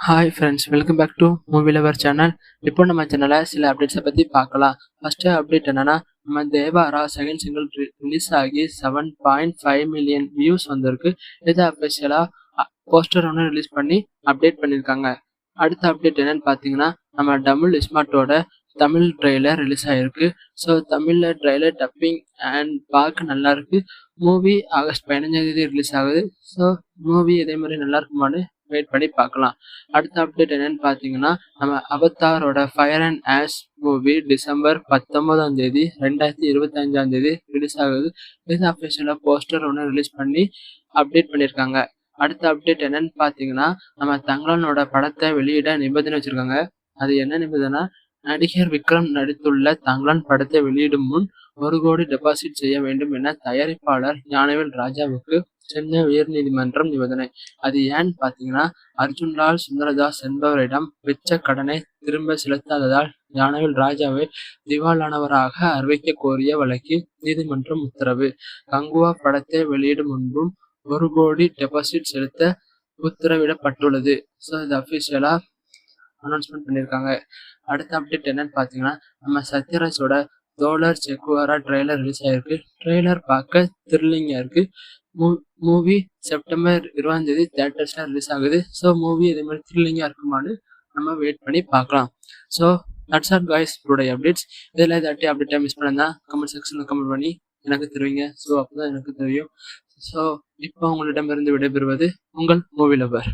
Hi friends, welcome back to movie lover channel. இப்போ நம்ம சேனலில் சில அப்டேட்ஸை பற்றி பார்க்கலாம். ஃபர்ஸ்ட் அப்டேட் என்னன்னா, நம்ம தேவாரா செகண்ட் சிங்கிள் ரிலீஸ் ஆகி 7.5 மில்லியன் வியூஸ் வந்திருக்கு. இதை அஃபிஷியலாக போஸ்டர் ஒன்று ரிலீஸ் பண்ணி அப்டேட் பண்ணியிருக்காங்க. அடுத்த அப்டேட் என்னன்னு பார்த்தீங்கன்னா, நம்ம டபுள் ஸ்மார்ட்டோட தமிழ் ட்ரெய்லர் ரிலீஸ் ஆகிருக்கு. ஸோ தமிழில் ட்ரெய்லர் டப்பிங் அண்ட் பார்க்க நல்லா இருக்கு. மூவி ஆகஸ்ட் 15 ரிலீஸ் ஆகுது. ஸோ மூவி இதே மாதிரி நல்லா இருக்குமான்னு வெயிட் பண்ணி பார்க்கலாம். அடுத்த அப்டேட் என்னன்னு பார்த்தீங்கன்னா, நம்ம அவதாரோட fire and ash movie December 19 2025 release ஆகுது. இது அஃபிஷியலாக போஸ்டர் ஒன்று ரிலீஸ் பண்ணி அப்டேட் பண்ணியிருக்காங்க. அடுத்த அப்டேட் என்னன்னு பார்த்தீங்கன்னா, நம்ம தங்கலானோட படத்தை வெளியிட நிபந்தனை வச்சிருக்காங்க. அது என்ன நிபந்தனை? நடிகர் விக்ரம் நடித்துள்ள தங்கலான் படத்தை வெளியிடும் முன் 1 கோடி டெபாசிட் செய்ய வேண்டும் என தயாரிப்பாளர் ஞானவேல் ராஜாவுக்கு சென்னை உயர்நீதிமன்றம் நிபந்தனை. அது ஏன்னு பார்த்தீங்கன்னா, அர்ஜுன்லால் சுந்தரதாஸ் என்பவரிடம் வெச்ச கடனை திரும்ப செலுத்தாததால் ஞானவேல் ராஜாவை திவாலானவராக அறிவிக்க கோரிய வழக்கில் நீதிமன்றம் உத்தரவு. கங்குவா படத்தை வெளியிடும் முன்பும் 1 கோடி டெபாசிட் செலுத்த உத்தரவிடப்பட்டுள்ளது. ஸோ இது அஃபிஷியலாக அனௌன்ஸ்மெண்ட் பண்ணியிருக்காங்க. அடுத்த அப்டேட் என்னன்னு பார்த்தீங்கன்னா, நம்ம சத்யராஜோட தோழர் செக்குவாரா ட்ரெய்லர் ரிலீஸ் ஆயிருக்கு. ட்ரெய்லர் பார்க்க த்ரில்லிங்காக இருக்கு. மூவி செப்டம்பர் 20 தியேட்டர்ஸில் ரிலீஸ் ஆகுது. ஸோ மூவி இதே மாதிரி த்ரில்லிங்காக இருக்குமான்னு நம்ம வெயிட் பண்ணி பார்க்கலாம். So that's all guys, today updates. இதில் ஏதாட்டி அப்டேட்டாக மிஸ் பண்ணா கமெண்ட் செக்ஷனில் கமெண்ட் பண்ணி எனக்கு தருவீங்க. ஸோ அப்போ தான் எனக்கு தெரியும். ஸோ இப்போ உங்களிடமிருந்து விடைபெறுவது உங்கள் மூவி லவர்.